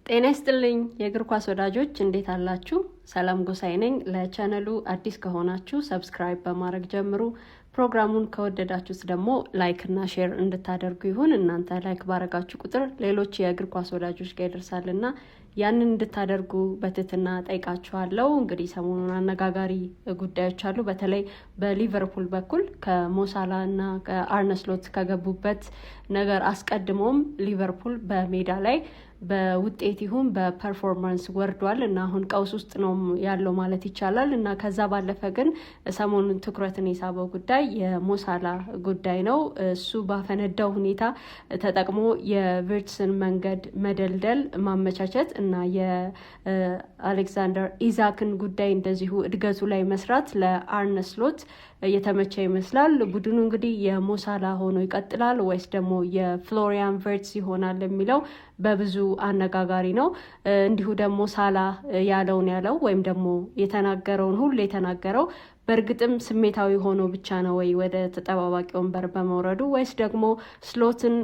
ጤና ይስጥልኝ የእግር ኳስ ወዳጆች እንዴት አላችሁ? ሰላም ጎሳይ ነኝ። ለቻናሉ አዲስ ከሆናችሁ ሰብስክራይብ በማድረግ ጀምሩ። ፕሮግራሙን ከወደዳችሁት ደግሞ ላይክ እና ሼር እንድታደርጉ ይሁን። እናንተ ላይክ ባረጋችሁ ቁጥር ሌሎች የእግር ኳስ ወዳጆች ጋር ይደርሳልና ያንን እንድታደርጉ በትህትና ጠይቃችኋለሁ። እንግዲህ ሰሞኑን አነጋጋሪ ጉዳዮች አሉ። በተለይ በሊቨርፑል በኩል ከሞሳላ እና ከአርነ ስሎት ከገቡበት ነገር አስቀድሞም ሊቨርፑል በሜዳ ላይ በውጤት ይሁን በፐርፎርማንስ ወርዷል እና አሁን ቀውስ ውስጥ ነው ያለው ማለት ይቻላል። እና ከዛ ባለፈ ግን ሰሞኑን ትኩረትን የሳበው ጉዳይ የሞሳላ ጉዳይ ነው። እሱ ባፈነዳው ሁኔታ ተጠቅሞ የቪርትስን መንገድ መደልደል ማመቻቸት እና የአሌክዛንደር ኢዛክን ጉዳይ እንደዚሁ እድገቱ ላይ መስራት ለአርነ ስሎት የተመቸ ይመስላል። ቡድኑ እንግዲህ የሞሳላ ሆኖ ይቀጥላል ወይስ ደግሞ የፍሎሪያን ቪርትስ ይሆናል የሚለው በብዙ አነጋጋሪ ነው። እንዲሁ ደግሞ ሳላ ያለው ወይም ደግሞ የተናገረውን ሁሉ የተናገረው በእርግጥም ስሜታዊ ሆኖ ብቻ ነው ወይ ወደ ተጠባባቂ ወንበር በመውረዱ ወይስ ደግሞ ስሎትን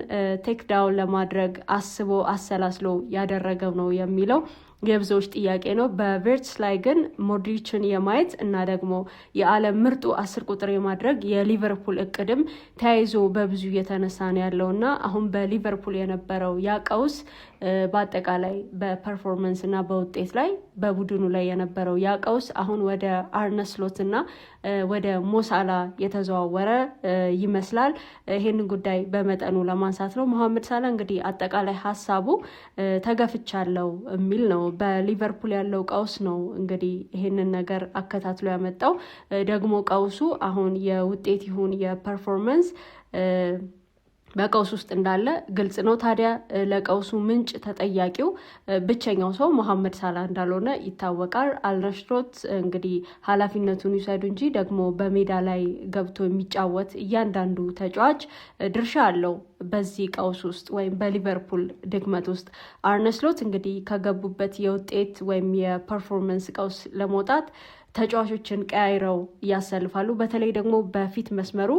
ቴክ ዳውን ለማድረግ አስቦ አሰላስሎ ያደረገው ነው የሚለው የብዙዎች ጥያቄ ነው። በቪርትስ ላይ ግን ሞድሪችን የማየት እና ደግሞ የዓለም ምርጡ 10 ቁጥር የማድረግ የሊቨርፑል እቅድም ተያይዞ በብዙ እየተነሳ ነው ያለውና አሁን በሊቨርፑል የነበረው ያ ቀውስ በአጠቃላይ በፐርፎርማንስ እና በውጤት ላይ በቡድኑ ላይ የነበረው ያ ቀውስ አሁን ወደ አርነ ስሎት እና ወደ ሞሳላ የተዘዋወረ ይመስላል። ይሄንን ጉዳይ በመጠኑ ለማንሳት ነው። መሐመድ ሳላ እንግዲህ አጠቃላይ ሀሳቡ ተገፍቻለሁ የሚል ነው። በሊቨርፑል ያለው ቀውስ ነው እንግዲህ ይሄንን ነገር አከታትሎ ያመጣው። ደግሞ ቀውሱ አሁን የውጤት ይሁን የፐርፎርማንስ በቀውስ ውስጥ እንዳለ ግልጽ ነው። ታዲያ ለቀውሱ ምንጭ ተጠያቂው ብቸኛው ሰው መሐመድ ሳላ እንዳልሆነ ይታወቃል። አርነ ስሎት እንግዲህ ኃላፊነቱን ይውሰዱ እንጂ ደግሞ በሜዳ ላይ ገብቶ የሚጫወት እያንዳንዱ ተጫዋች ድርሻ አለው በዚህ ቀውስ ውስጥ ወይም በሊቨርፑል ድክመት ውስጥ። አርነ ስሎት እንግዲህ ከገቡበት የውጤት ወይም የፐርፎርማንስ ቀውስ ለመውጣት ተጫዋቾችን ቀያይረው ያሰልፋሉ። በተለይ ደግሞ በፊት መስመሩ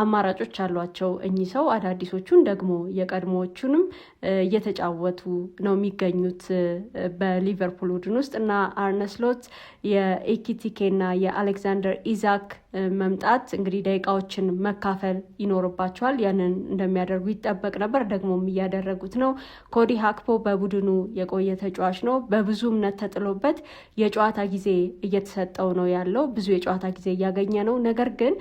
አማራጮች አሏቸው እኚህ ሰው። አዳዲሶቹን ደግሞ የቀድሞዎቹንም እየተጫወቱ ነው የሚገኙት በሊቨርፑል ቡድን ውስጥ እና አርነ ስሎት የኤኪቲኬ እና የአሌክዛንደር ኢዛክ መምጣት እንግዲህ ደቂቃዎችን መካፈል ይኖርባቸዋል። ያንን እንደሚያደርጉ ይጠበቅ ነበር፣ ደግሞም እያደረጉት ነው። ኮዲ ሃክፖ በቡድኑ የቆየ ተጫዋች ነው። በብዙ እምነት ተጥሎበት የጨዋታ ጊዜ እየተሰጠው ነው ያለው። ብዙ የጨዋታ ጊዜ እያገኘ ነው። ነገር ግን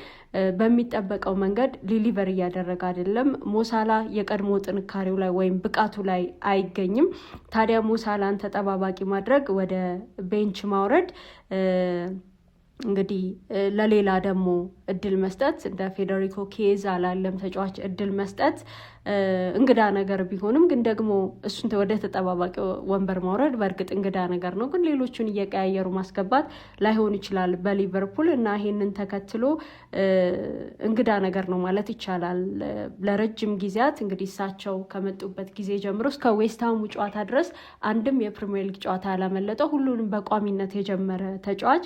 በሚጠበቀው መንገድ ሊቨር እያደረገ አይደለም። ሞሳላ የቀድሞ ጥንካሬው ላይ ወይም ብቃቱ ላይ አይገኝም። ታዲያ ሞሳላን ተጠባባቂ ማድረግ ወደ ቤንች ማውረድ እንግዲህ ለሌላ ደግሞ እድል መስጠት እንደ ፌዴሪኮ ኬዛ ላለም ተጫዋች እድል መስጠት እንግዳ ነገር ቢሆንም ግን ደግሞ እሱን ወደ ተጠባባቂ ወንበር ማውረድ በእርግጥ እንግዳ ነገር ነው። ግን ሌሎቹን እየቀያየሩ ማስገባት ላይሆን ይችላል በሊቨርፑል እና ይሄንን ተከትሎ እንግዳ ነገር ነው ማለት ይቻላል። ለረጅም ጊዜያት እንግዲህ እሳቸው ከመጡበት ጊዜ ጀምሮ እስከ ዌስትሃሙ ጨዋታ ድረስ አንድም የፕሪሚየር ሊግ ጨዋታ ያላመለጠው ሁሉንም በቋሚነት የጀመረ ተጫዋች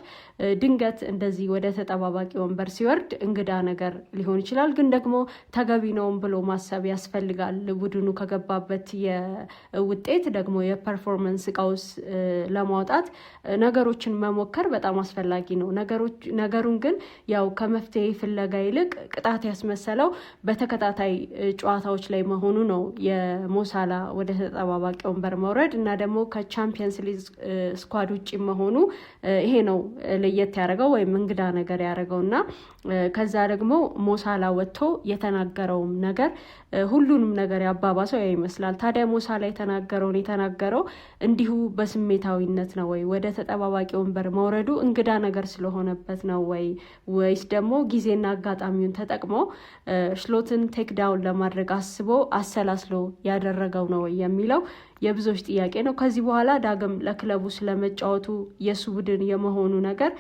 ድንገት እንደዚህ ወደ ተጠባባቂ ወንበር ሲወርድ እንግዳ ነገር ሊሆን ይችላል። ግን ደግሞ ተገቢ ነውም ብሎ ማሰብ ያስፈልጋል። ቡድኑ ከገባበት የውጤት ደግሞ የፐርፎርማንስ ቀውስ ለማውጣት ነገሮችን መሞከር በጣም አስፈላጊ ነው። ነገሩን ግን ያው ከመፍትሄ ፍለጋ ይልቅ ቅጣት ያስመሰለው በተከታታይ ጨዋታዎች ላይ መሆኑ ነው። የሞሳላ ወደ ተጠባባቂ ወንበር መውረድ እና ደግሞ ከቻምፒየንስ ሊግ ስኳድ ውጭ መሆኑ ይሄ ነው ለየት ያደረገው ወይም እንግዳ ነገር ያደረገው እና ከዛ ደግሞ ሞሳላ ወጥቶ የተናገረውም ነገር ሁሉንም ነገር ያባባሰው ይመስላል። ታዲያ ሞሳላ የተናገረው እንዲሁ በስሜታዊነት ነው ወይ? ወደ ተጠባባቂ ወንበር መውረዱ እንግዳ ነገር ስለሆነበት ነው ወይስ ደግሞ ጊዜና አጋጣሚውን ተጠቅሞ ስሎትን ቴክ ዳውን ለማድረግ አስቦ አሰላስሎ ያደረገው ነው የሚለው የብዙዎች ጥያቄ ነው። ከዚህ በኋላ ዳግም ለክለቡ ስለመጫወቱ የሱ ቡድን የመሆኑ ነገር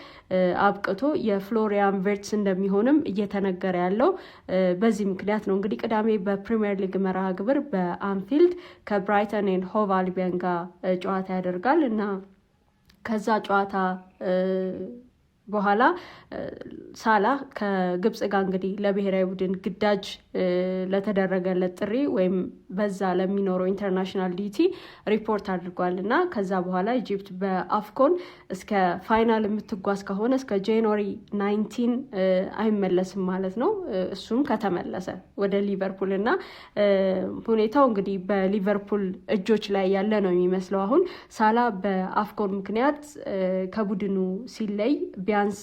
አብቅቶ የፍሎሪያን ቪርትስ እንደሚሆንም እየተነገረ ያለው በዚህ ምክንያት ነው። እንግዲህ ቅዳሜ በፕሪሚየር ሊግ መርሃ ግብር በአንፊልድ ከብራይተን ኤንድ ሆቭ አልቢዮን ጋር ጨዋታ ያደርጋል እና ከዛ ጨዋታ በኋላ ሳላህ ከግብጽ ጋር እንግዲህ ለብሔራዊ ቡድን ግዳጅ ለተደረገለት ጥሪ ወይም በዛ ለሚኖረው ኢንተርናሽናል ዲቲ ሪፖርት አድርጓል እና ከዛ በኋላ ኢጂፕት በአፍኮን እስከ ፋይናል የምትጓዝ ከሆነ እስከ ጃንዋሪ 19 አይመለስም ማለት ነው። እሱም ከተመለሰ ወደ ሊቨርፑል እና ሁኔታው እንግዲህ በሊቨርፑል እጆች ላይ ያለ ነው የሚመስለው። አሁን ሳላ በአፍኮን ምክንያት ከቡድኑ ሲለይ ቢያንስ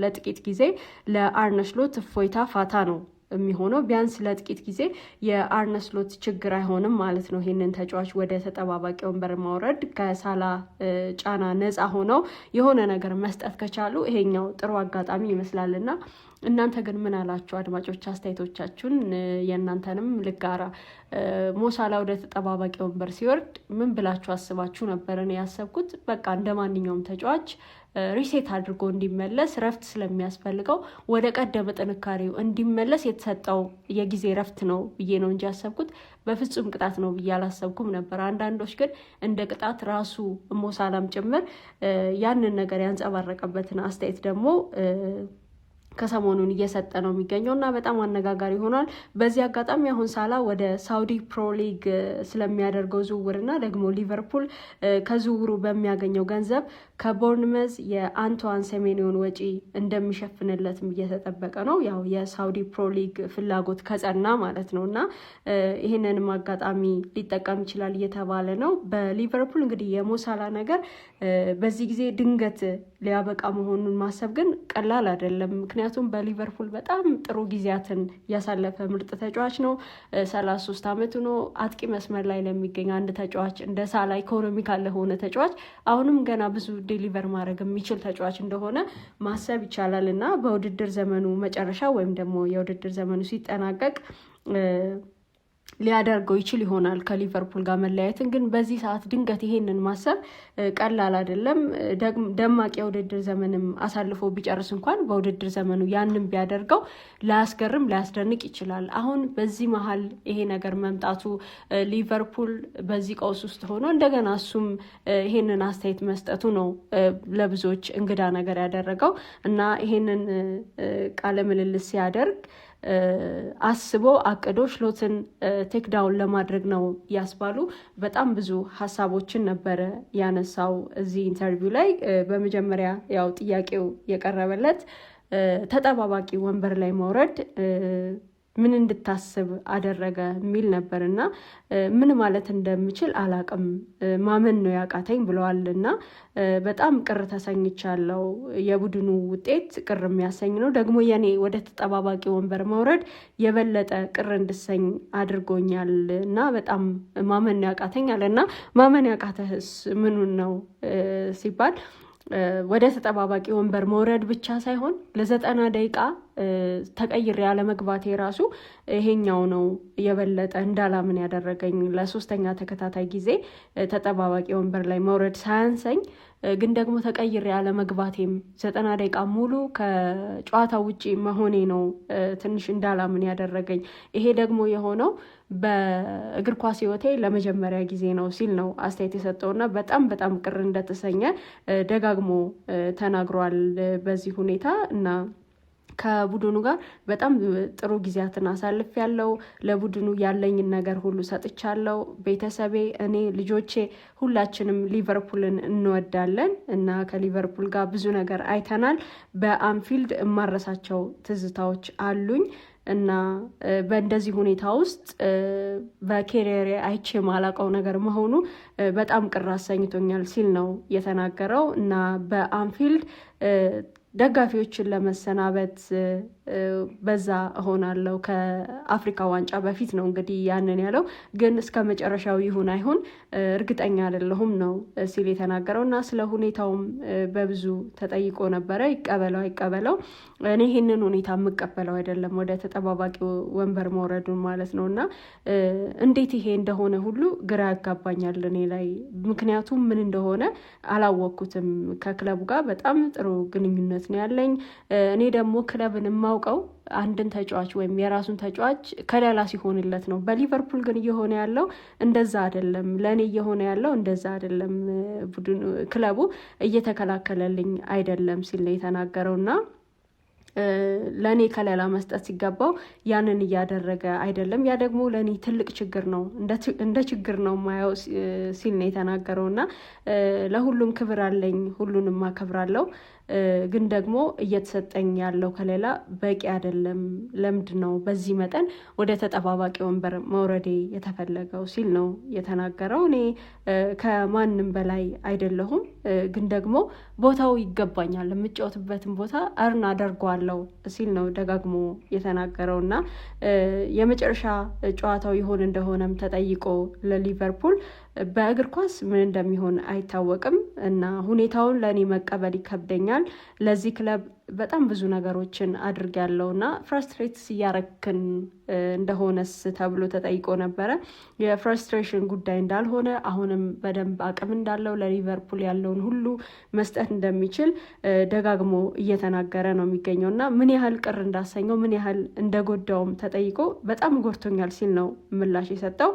ለጥቂት ጊዜ ለአርነ ስሎት እፎይታ ፋታ ነው የሚሆነው። ቢያንስ ለጥቂት ጊዜ የአርነ ስሎት ችግር አይሆንም ማለት ነው። ይህንን ተጫዋች ወደ ተጠባባቂ ወንበር ማውረድ ከሳላ ጫና ነፃ ሆነው የሆነ ነገር መስጠት ከቻሉ ይሄኛው ጥሩ አጋጣሚ ይመስላልና እናንተ ግን ምን አላችሁ አድማጮች? አስተያየቶቻችሁን የእናንተንም ልጋራ። ሞሳላ ወደ ተጠባባቂ ወንበር ሲወርድ ምን ብላችሁ አስባችሁ ነበር? እኔ ያሰብኩት በቃ እንደ ማንኛውም ተጫዋች ሪሴት አድርጎ እንዲመለስ ረፍት ስለሚያስፈልገው ወደ ቀደመ ጥንካሬው እንዲመለስ የተሰጠው የጊዜ ረፍት ነው ብዬ ነው እንጂ ያሰብኩት በፍጹም ቅጣት ነው ብዬ አላሰብኩም ነበር። አንዳንዶች ግን እንደ ቅጣት ራሱ ሞሳላም ጭምር ያንን ነገር ያንጸባረቀበትን አስተያየት ደግሞ ከሰሞኑን እየሰጠ ነው የሚገኘው እና በጣም አነጋጋሪ ሆኗል። በዚህ አጋጣሚ አሁን ሳላ ወደ ሳውዲ ፕሮ ሊግ ስለሚያደርገው ዝውውርና ደግሞ ሊቨርፑል ከዝውውሩ በሚያገኘው ገንዘብ ከቦርንመዝ የአንቷን ሴሜኒዮን ወጪ እንደሚሸፍንለትም እየተጠበቀ ነው። ያው የሳውዲ ፕሮ ሊግ ፍላጎት ከጸና ማለት ነው እና ይህንንም አጋጣሚ ሊጠቀም ይችላል እየተባለ ነው። በሊቨርፑል እንግዲህ የሞሳላ ነገር በዚህ ጊዜ ድንገት ሊያበቃ መሆኑን ማሰብ ግን ቀላል አይደለም። ምክንያቱም በሊቨርፑል በጣም ጥሩ ጊዜያትን ያሳለፈ ምርጥ ተጫዋች ነው። 33 ዓመቱ ነው። አጥቂ መስመር ላይ ለሚገኝ አንድ ተጫዋች እንደ ሳላ ኢኮኖሚካል ለሆነ ተጫዋች አሁንም ገና ብዙ ዴሊቨር ማድረግ የሚችል ተጫዋች እንደሆነ ማሰብ ይቻላል እና በውድድር ዘመኑ መጨረሻ ወይም ደግሞ የውድድር ዘመኑ ሲጠናቀቅ ሊያደርገው ይችል ይሆናል ከሊቨርፑል ጋር መለያየትን። ግን በዚህ ሰዓት ድንገት ይሄንን ማሰብ ቀላል አይደለም። ደማቅ የውድድር ዘመንም አሳልፎ ቢጨርስ እንኳን በውድድር ዘመኑ ያንን ቢያደርገው ላያስገርም ላያስደንቅ ይችላል። አሁን በዚህ መሀል ይሄ ነገር መምጣቱ ሊቨርፑል በዚህ ቀውስ ውስጥ ሆኖ እንደገና እሱም ይሄንን አስተያየት መስጠቱ ነው ለብዙዎች እንግዳ ነገር ያደረገው እና ይሄንን ቃለ ምልልስ ሲያደርግ አስቦ አቅዶ ስሎትን ቴክዳውን ለማድረግ ነው ያስባሉ በጣም ብዙ ሀሳቦችን ነበረ ያነሳው እዚህ ኢንተርቪው ላይ። በመጀመሪያ ያው ጥያቄው የቀረበለት ተጠባባቂ ወንበር ላይ መውረድ ምን እንድታስብ አደረገ የሚል ነበርና ምን ማለት እንደምችል አላቅም ማመን ነው ያቃተኝ ብለዋልና በጣም ቅር ተሰኝቻለሁ። የቡድኑ ውጤት ቅር የሚያሰኝ ነው። ደግሞ የኔ ወደ ተጠባባቂ ወንበር መውረድ የበለጠ ቅር እንድሰኝ አድርጎኛል እና በጣም ማመን ያቃተኝ አለና ማመን ያቃተህስ ምኑን ነው ሲባል ወደ ተጠባባቂ ወንበር መውረድ ብቻ ሳይሆን ለ90 ደቂቃ ተቀይሬ ያለ መግባቴ ራሱ ይሄኛው ነው የበለጠ እንዳላምን ያደረገኝ። ለሶስተኛ ተከታታይ ጊዜ ተጠባባቂ ወንበር ላይ መውረድ ሳያንሰኝ ግን ደግሞ ተቀይሬ ያለ መግባቴም 90 ደቂቃ ሙሉ ከጨዋታ ውጪ መሆኔ ነው ትንሽ እንዳላምን ያደረገኝ። ይሄ ደግሞ የሆነው በእግር ኳስ ህይወቴ ለመጀመሪያ ጊዜ ነው ሲል ነው አስተያየት የሰጠውና በጣም ቅር እንደተሰኘ ደጋግሞ ተናግሯል በዚህ ሁኔታ እና ከቡድኑ ጋር በጣም ጥሩ ጊዜያትን አሳልፍ ያለው ለቡድኑ ያለኝን ነገር ሁሉ ሰጥቻለሁ። ቤተሰቤ፣ እኔ፣ ልጆቼ ሁላችንም ሊቨርፑልን እንወዳለን እና ከሊቨርፑል ጋር ብዙ ነገር አይተናል። በአንፊልድ የማረሳቸው ትዝታዎች አሉኝ እና በእንደዚህ ሁኔታ ውስጥ በኬሪየር አይቼ ማላቀው ነገር መሆኑ በጣም ቅር አሰኝቶኛል ሲል ነው የተናገረው እና በአንፊልድ ደጋፊዎችን ለመሰናበት በዛ እሆናለሁ ከአፍሪካ ዋንጫ በፊት ነው እንግዲህ ያንን ያለው። ግን እስከ መጨረሻው ይሁን አይሁን እርግጠኛ አይደለሁም ነው ሲል የተናገረው እና ስለ ሁኔታውም በብዙ ተጠይቆ ነበረ። ይቀበለው አይቀበለው፣ እኔ ይህንን ሁኔታ የምቀበለው አይደለም ወደ ተጠባባቂ ወንበር መውረዱን ማለት ነው እና እንዴት ይሄ እንደሆነ ሁሉ ግራ ያጋባኛል እኔ ላይ። ምክንያቱም ምን እንደሆነ አላወቅኩትም። ከክለቡ ጋር በጣም ጥሩ ግንኙነት ግንኙነት ነው ያለኝ። እኔ ደግሞ ክለብን የማውቀው አንድን ተጫዋች ወይም የራሱን ተጫዋች ከለላ ሲሆንለት ነው። በሊቨርፑል ግን እየሆነ ያለው እንደዛ አይደለም። ለእኔ እየሆነ ያለው እንደዛ አይደለም። ቡድኑ ክለቡ እየተከላከለልኝ አይደለም ሲል ነው የተናገረውና ለኔ ከለላ መስጠት ሲገባው ያንን እያደረገ አይደለም። ያ ደግሞ ለኔ ትልቅ ችግር ነው፣ እንደ ችግር ነው ማየው ሲል ነው የተናገረውና ለሁሉም ክብር አለኝ፣ ሁሉንም አከብራለሁ፣ ግን ደግሞ እየተሰጠኝ ያለው ከለላ በቂ አይደለም። ለምንድን ነው በዚህ መጠን ወደ ተጠባባቂ ወንበር መውረዴ የተፈለገው ሲል ነው የተናገረው። እኔ ከማንም በላይ አይደለሁም፣ ግን ደግሞ ቦታው ይገባኛል፣ የምጫወትበትን ቦታ እርን አደርገዋለሁ ሲል ነው ደጋግሞ የተናገረውና የመጨረሻ ጨዋታው ይሆን እንደሆነም ተጠይቆ ለሊቨርፑል በእግር ኳስ ምን እንደሚሆን አይታወቅም እና ሁኔታውን ለእኔ መቀበል ይከብደኛል። ለዚህ ክለብ በጣም ብዙ ነገሮችን አድርጌያለሁና ፍራስትሬት እያረክን እንደሆነስ ተብሎ ተጠይቆ ነበረ። የፍራስትሬሽን ጉዳይ እንዳልሆነ አሁንም በደንብ አቅም እንዳለው ለሊቨርፑል ያለውን ሁሉ መስጠት እንደሚችል ደጋግሞ እየተናገረ ነው የሚገኘው እና ምን ያህል ቅር እንዳሰኘው ምን ያህል እንደጎዳውም ተጠይቆ በጣም ጎድቶኛል ሲል ነው ምላሽ የሰጠው።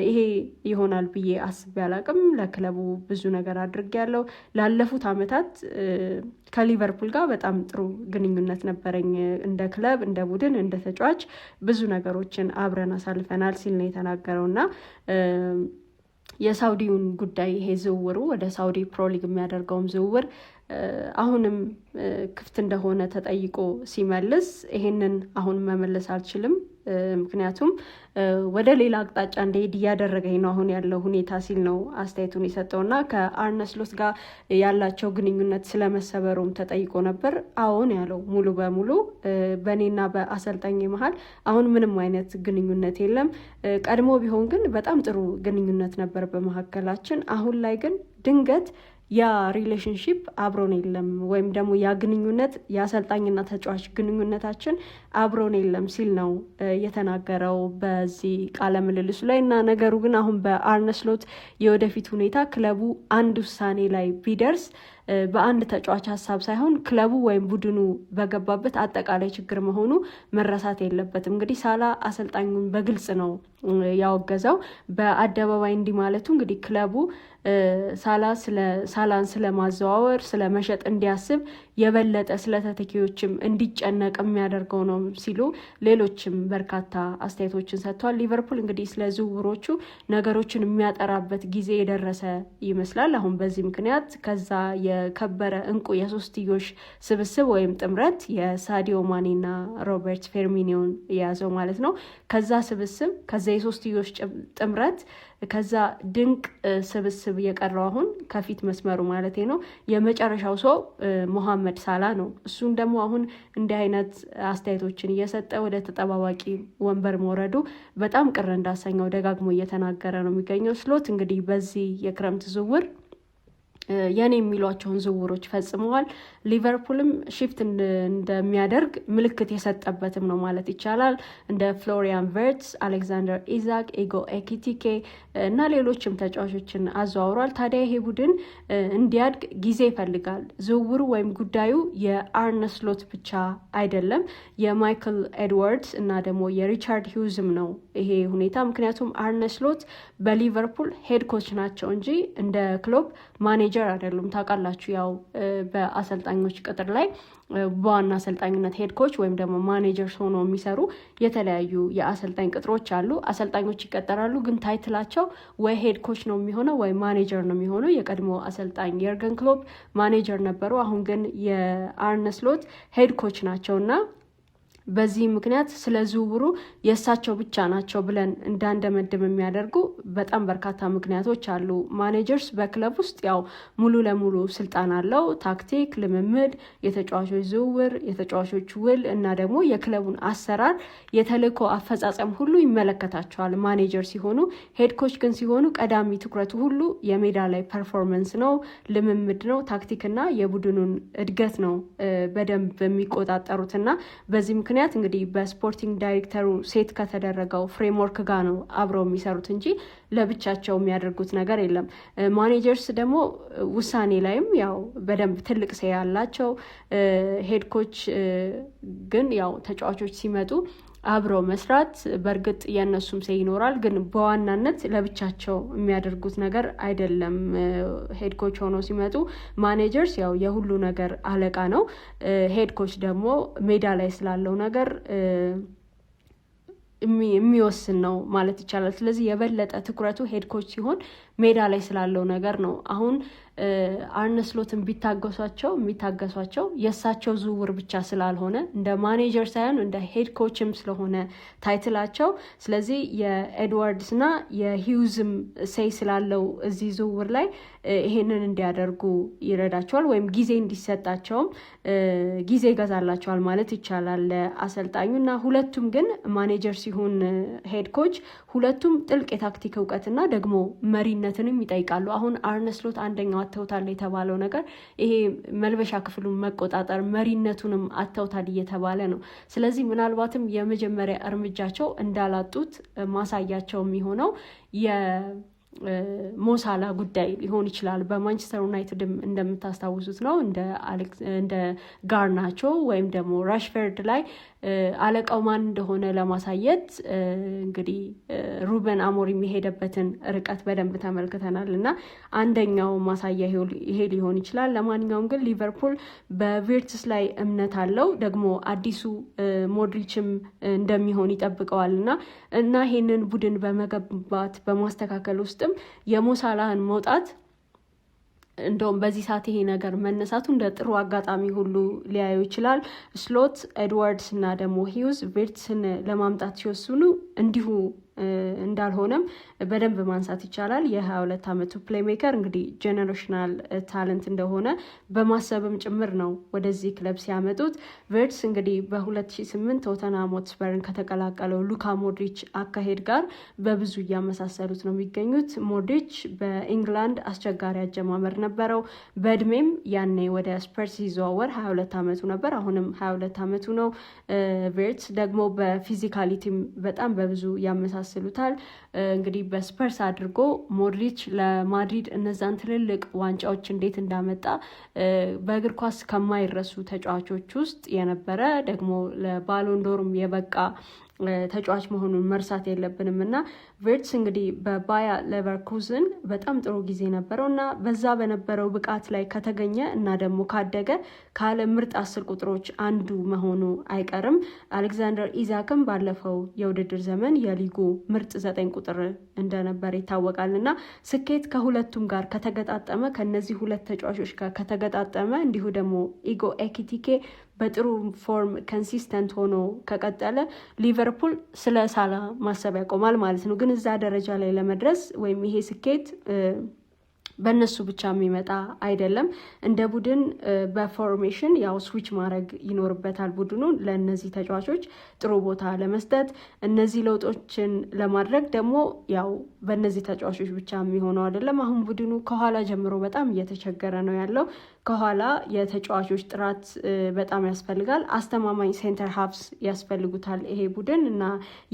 ይሄ ይሆናል ብዬ አስቤ አላቅም። ለክለቡ ብዙ ነገር አድርጌያለሁ። ላለፉት ዓመታት ከሊቨርፑል ጋር በጣም ጥሩ ግንኙነት ነበረኝ። እንደ ክለብ፣ እንደ ቡድን፣ እንደ ተጫዋች ብዙ ነገሮችን አብረን አሳልፈናል ሲል ነው የተናገረውና የሳውዲውን ጉዳይ ይሄ ዝውውሩ ወደ ሳውዲ ፕሮሊግ የሚያደርገውም ዝውውር አሁንም ክፍት እንደሆነ ተጠይቆ ሲመልስ ይሄንን አሁን መመለስ አልችልም፣ ምክንያቱም ወደ ሌላ አቅጣጫ እንደሄድ እያደረገኝ ነው አሁን ያለው ሁኔታ ሲል ነው አስተያየቱን የሰጠውና ከአርነ ስሎት ጋር ያላቸው ግንኙነት ስለመሰበሩም ተጠይቆ ነበር። አሁን ያለው ሙሉ በሙሉ በእኔና በአሰልጣኝ መሀል አሁን ምንም አይነት ግንኙነት የለም። ቀድሞ ቢሆን ግን በጣም ጥሩ ግንኙነት ነበር በመካከላችን። አሁን ላይ ግን ድንገት ያ ሪሌሽንሺፕ አብሮን የለም ወይም ደግሞ ያ ግንኙነት የአሰልጣኝና ተጫዋች ግንኙነታችን አብሮን የለም ሲል ነው የተናገረው በዚህ ቃለ ምልልሱ ላይ እና ነገሩ ግን አሁን በአርነ ስሎት የወደፊት ሁኔታ ክለቡ አንድ ውሳኔ ላይ ቢደርስ በአንድ ተጫዋች ሀሳብ ሳይሆን ክለቡ ወይም ቡድኑ በገባበት አጠቃላይ ችግር መሆኑ መረሳት የለበትም። እንግዲህ ሳላ አሰልጣኙን በግልጽ ነው ያወገዘው በአደባባይ እንዲህ ማለቱ እንግዲህ ክለቡ ሳላን ስለማዘዋወር ስለመሸጥ እንዲያስብ የበለጠ ስለተተኪዎችም እንዲጨነቅ የሚያደርገው ነው ሲሉ ሌሎችም በርካታ አስተያየቶችን ሰጥተዋል። ሊቨርፑል እንግዲህ ስለ ዝውውሮቹ ነገሮችን የሚያጠራበት ጊዜ የደረሰ ይመስላል። አሁን በዚህ ምክንያት ከዛ የከበረ እንቁ የሶስትዮሽ ስብስብ ወይም ጥምረት የሳዲዮ ማኔና ሮበርት ፌርሚኒዮን የያዘው ማለት ነው። ከዛ ስብስብ ከዛ የሶስትዮሽ ጥምረት ከዛ ድንቅ ስብስብ የቀረው አሁን ከፊት መስመሩ ማለት ነው የመጨረሻው ሰው ሞሐመድ ሳላ ነው። እሱን ደግሞ አሁን እንዲህ አይነት አስተያየቶችን እየሰጠ ወደ ተጠባባቂ ወንበር መውረዱ በጣም ቅር እንዳሰኘው ደጋግሞ እየተናገረ ነው የሚገኘው። ስሎት እንግዲህ በዚህ የክረምት ዝውውር የኔ የሚሏቸውን ዝውውሮች ፈጽመዋል። ሊቨርፑልም ሽፍት እንደሚያደርግ ምልክት የሰጠበትም ነው ማለት ይቻላል። እንደ ፍሎሪያን ቨርትስ፣ አሌክዛንደር ኢዛክ፣ ኤጎ ኤኪቲኬ እና ሌሎችም ተጫዋቾችን አዘዋውሯል። ታዲያ ይሄ ቡድን እንዲያድግ ጊዜ ይፈልጋል። ዝውውሩ ወይም ጉዳዩ የአርነ ስሎት ብቻ አይደለም፣ የማይክል ኤድዋርድስ እና ደግሞ የሪቻርድ ሂውዝም ነው ይሄ ሁኔታ። ምክንያቱም አርነ ስሎት በሊቨርፑል ሄድ ኮች ናቸው እንጂ እንደ ክሎብ ማኔጀር አይደሉም። ታውቃላችሁ ያው በአሰልጣኞች ቅጥር ላይ በዋና አሰልጣኝነት ሄድ ኮች ወይም ደግሞ ማኔጀርስ ሆኖ የሚሰሩ የተለያዩ የአሰልጣኝ ቅጥሮች አሉ። አሰልጣኞች ይቀጠራሉ፣ ግን ታይትላቸው ወይ ሄድ ኮች ነው የሚሆነው ወይ ማኔጀር ነው የሚሆነው። የቀድሞ አሰልጣኝ የርገን ክሎፕ ማኔጀር ነበሩ። አሁን ግን የአርነ ስሎት ሄድ ኮች ናቸውና በዚህ ምክንያት ስለ ዝውውሩ የእሳቸው ብቻ ናቸው ብለን እንዳንደመድም የሚያደርጉ በጣም በርካታ ምክንያቶች አሉ። ማኔጀርስ በክለብ ውስጥ ያው ሙሉ ለሙሉ ስልጣን አለው። ታክቲክ፣ ልምምድ፣ የተጫዋቾች ዝውውር፣ የተጫዋቾች ውል እና ደግሞ የክለቡን አሰራር የተልእኮ አፈጻጸም ሁሉ ይመለከታቸዋል ማኔጀር ሲሆኑ። ሄድ ኮች ግን ሲሆኑ ቀዳሚ ትኩረቱ ሁሉ የሜዳ ላይ ፐርፎርመንስ ነው፣ ልምምድ ነው፣ ታክቲክና የቡድኑን እድገት ነው በደንብ የሚቆጣጠሩትና በዚህ ምክንያት እንግዲህ በስፖርቲንግ ዳይሬክተሩ ሴት ከተደረገው ፍሬምወርክ ጋር ነው አብረው የሚሰሩት እንጂ ለብቻቸው የሚያደርጉት ነገር የለም። ማኔጀርስ ደግሞ ውሳኔ ላይም ያው በደንብ ትልቅ ሰው ያላቸው፣ ሄድ ኮች ግን ያው ተጫዋቾች ሲመጡ አብረው መስራት በእርግጥ የእነሱም ሰው ይኖራል፣ ግን በዋናነት ለብቻቸው የሚያደርጉት ነገር አይደለም። ሄድ ኮች ሆኖ ሲመጡ ማኔጀርስ ያው የሁሉ ነገር አለቃ ነው። ሄድ ኮች ደግሞ ሜዳ ላይ ስላለው ነገር የሚወስን ነው ማለት ይቻላል። ስለዚህ የበለጠ ትኩረቱ ሄድ ኮች ሲሆን ሜዳ ላይ ስላለው ነገር ነው። አሁን አርነ ስሎትን የሚታገሷቸው የእሳቸው ዝውውር ብቻ ስላልሆነ እንደ ማኔጀር ሳይሆን እንደ ሄድ ኮችም ስለሆነ ታይትላቸው። ስለዚህ የኤድዋርድስና የሂውዝም ሴይ ስላለው እዚህ ዝውውር ላይ ይሄንን እንዲያደርጉ ይረዳቸዋል፣ ወይም ጊዜ እንዲሰጣቸውም ጊዜ ይገዛላቸዋል ማለት ይቻላል አሰልጣኙና። ሁለቱም ግን ማኔጀር ሲሆን ሄድ ኮች ሁለቱም ጥልቅ የታክቲክ እውቀትና ደግሞ መሪነትንም ይጠይቃሉ። አሁን አርነ ስሎት አንደኛው አተውታል የተባለው ነገር ይሄ መልበሻ ክፍሉን መቆጣጠር መሪነቱንም አተውታል እየተባለ ነው። ስለዚህ ምናልባትም የመጀመሪያ እርምጃቸው እንዳላጡት ማሳያቸው የሚሆነው ሞሳላ ጉዳይ ሊሆን ይችላል። በማንቸስተር ዩናይትድም እንደምታስታውሱት ነው እንደ ጋርናቾ ወይም ደግሞ ራሽፈርድ ላይ አለቃው ማን እንደሆነ ለማሳየት እንግዲህ ሩበን አሞሪም የሄደበትን ርቀት በደንብ ተመልክተናል እና አንደኛው ማሳያ ይሄ ሊሆን ይችላል። ለማንኛውም ግን ሊቨርፑል በቪርትስ ላይ እምነት አለው፣ ደግሞ አዲሱ ሞድሪችም እንደሚሆን ይጠብቀዋል እና ይሄንን ቡድን በመገንባት በማስተካከል ውስጥም የሞሳላህን መውጣት እንደውም በዚህ ሰዓት ይሄ ነገር መነሳቱ እንደ ጥሩ አጋጣሚ ሁሉ ሊያዩ ይችላል። ስሎት፣ ኤድዋርድስ እና ደግሞ ሂውዝ ቪርትስን ለማምጣት ሲወስኑ እንዲሁ እንዳልሆነም በደንብ ማንሳት ይቻላል። የ22 ዓመቱ ፕሌይሜከር እንግዲህ ጄኔሬሽናል ታለንት እንደሆነ በማሰብም ጭምር ነው ወደዚህ ክለብ ሲያመጡት። ቪርትስ እንግዲህ በ2008 ቶተንሃም ሆትስፐርን ከተቀላቀለው ሉካ ሞድሪች አካሄድ ጋር በብዙ እያመሳሰሉት ነው የሚገኙት። ሞድሪች በኢንግላንድ አስቸጋሪ አጀማመር ነበረው። በእድሜም ያኔ ወደ ስፐርስ ሲዘዋወር 22 ዓመቱ ነበር። አሁንም 22 ዓመቱ ነው። ቪርትስ ደግሞ በፊዚካሊቲም በጣም በብዙ ያመሳስሉታል። እንግዲህ በስፐርስ አድርጎ ሞድሪች ለማድሪድ እነዛን ትልልቅ ዋንጫዎች እንዴት እንዳመጣ በእግር ኳስ ከማይረሱ ተጫዋቾች ውስጥ የነበረ ደግሞ ለባሎንዶርም የበቃ ተጫዋች መሆኑን መርሳት የለብንም እና ቪርትስ እንግዲህ በባያ ሌቨርኩዝን በጣም ጥሩ ጊዜ ነበረው እና በዛ በነበረው ብቃት ላይ ከተገኘ እና ደግሞ ካደገ ከዓለም ምርጥ 10 ቁጥሮች አንዱ መሆኑ አይቀርም። አሌክዛንደር ኢዛክም ባለፈው የውድድር ዘመን የሊጉ ምርጥ 9 ቁጥር እንደነበር ይታወቃል እና ስኬት ከሁለቱም ጋር ከተገጣጠመ ከነዚህ ሁለት ተጫዋቾች ጋር ከተገጣጠመ እንዲሁ ደግሞ ኢጎ ኤኪቲኬ በጥሩ ፎርም ኮንሲስተንት ሆኖ ከቀጠለ ሊቨርፑል ስለ ሳላ ማሰብ ያቆማል ማለት ነው። ግን እዛ ደረጃ ላይ ለመድረስ ወይም ይሄ ስኬት በእነሱ ብቻ የሚመጣ አይደለም። እንደ ቡድን በፎርሜሽን ያው ስዊች ማድረግ ይኖርበታል ቡድኑ ለእነዚህ ተጫዋቾች ጥሩ ቦታ ለመስጠት። እነዚህ ለውጦችን ለማድረግ ደግሞ ያው በእነዚህ ተጫዋቾች ብቻ የሚሆነው አይደለም። አሁን ቡድኑ ከኋላ ጀምሮ በጣም እየተቸገረ ነው ያለው። ከኋላ የተጫዋቾች ጥራት በጣም ያስፈልጋል። አስተማማኝ ሴንተር ሃፍስ ያስፈልጉታል ይሄ ቡድን እና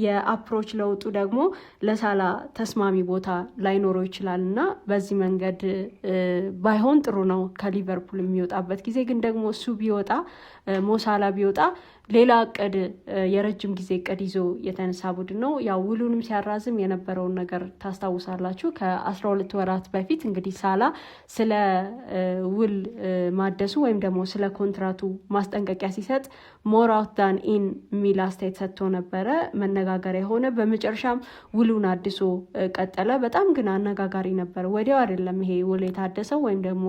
የአፕሮች ለውጡ ደግሞ ለሳላ ተስማሚ ቦታ ላይኖረው ይችላል እና በዚህ መንገድ ባይሆን ጥሩ ነው ከሊቨርፑል የሚወጣበት ጊዜ። ግን ደግሞ እሱ ቢወጣ ሞሳላ ቢወጣ ሌላ እቅድ የረጅም ጊዜ እቅድ ይዞ የተነሳ ቡድን ነው። ያው ውሉንም ሲያራዝም የነበረውን ነገር ታስታውሳላችሁ። ከ12 ወራት በፊት እንግዲህ ሳላ ስለ ውል ማደሱ ወይም ደግሞ ስለ ኮንትራቱ ማስጠንቀቂያ ሲሰጥ ሞር አውት ዳን ኢን የሚል አስተያየት ሰጥቶ ነበረ፣ መነጋገሪያ የሆነ በመጨረሻም ውሉን አድሶ ቀጠለ። በጣም ግን አነጋጋሪ ነበር። ወዲያው አይደለም ይሄ ውል የታደሰው ወይም ደግሞ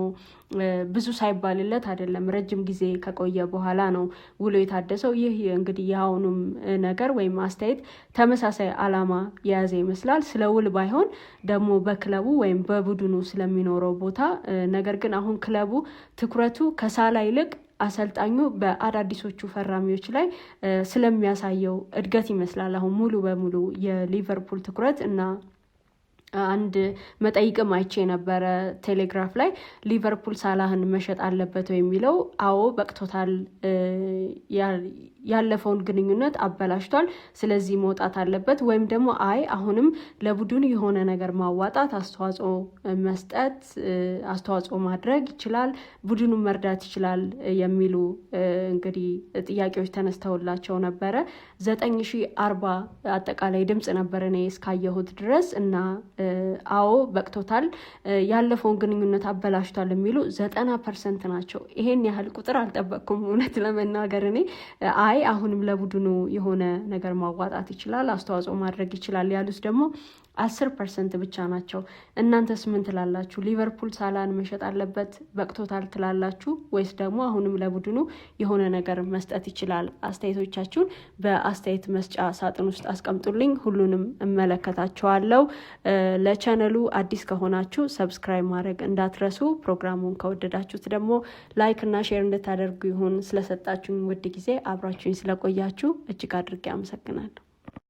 ብዙ ሳይባልለት አይደለም፣ ረጅም ጊዜ ከቆየ በኋላ ነው ውሉ የታደሰው። ይህ እንግዲህ የአሁኑም ነገር ወይም አስተያየት ተመሳሳይ ዓላማ የያዘ ይመስላል። ስለ ውል ባይሆን ደግሞ በክለቡ ወይም በቡድኑ ስለሚኖረው ቦታ። ነገር ግን አሁን ክለቡ ትኩረቱ ከሳላ ይልቅ አሰልጣኙ በአዳዲሶቹ ፈራሚዎች ላይ ስለሚያሳየው እድገት ይመስላል አሁን ሙሉ በሙሉ የሊቨርፑል ትኩረት እና አንድ መጠይቅም አይቼ የነበረ ቴሌግራፍ ላይ ሊቨርፑል ሳላህን መሸጥ አለበት የሚለው አዎ በቅቶታል ያለፈውን ግንኙነት አበላሽቷል፣ ስለዚህ መውጣት አለበት፣ ወይም ደግሞ አይ አሁንም ለቡድኑ የሆነ ነገር ማዋጣት፣ አስተዋጽኦ መስጠት፣ አስተዋጽኦ ማድረግ ይችላል፣ ቡድኑን መርዳት ይችላል የሚሉ እንግዲህ ጥያቄዎች ተነስተውላቸው ነበረ። 9040 አጠቃላይ ድምጽ ነበር እኔ እስካየሁት ድረስ እና አዎ በቅቶታል፣ ያለፈውን ግንኙነት አበላሽቷል የሚሉ 90% ናቸው። ይሄን ያህል ቁጥር አልጠበቅኩም እውነት ለመናገር እኔ አይ አሁንም ለቡድኑ የሆነ ነገር ማዋጣት ይችላል፣ አስተዋጽኦ ማድረግ ይችላል ያሉት ደግሞ 10% ብቻ ናቸው። እናንተስ ምን ትላላችሁ? ሊቨርፑል ሳላን መሸጥ አለበት በቅቶታል ትላላችሁ ወይስ ደግሞ አሁንም ለቡድኑ የሆነ ነገር መስጠት ይችላል? አስተያየቶቻችሁን በአስተያየት መስጫ ሳጥን ውስጥ አስቀምጡልኝ፣ ሁሉንም እመለከታቸዋለሁ። ለቻነሉ አዲስ ከሆናችሁ ሰብስክራይብ ማድረግ እንዳትረሱ። ፕሮግራሙን ከወደዳችሁት ደግሞ ላይክ እና ሼር እንድታደርጉ ይሁን። ስለሰጣችሁኝ ውድ ጊዜ አብራችሁኝ ስለቆያችሁ እጅግ አድርጌ አመሰግናለሁ።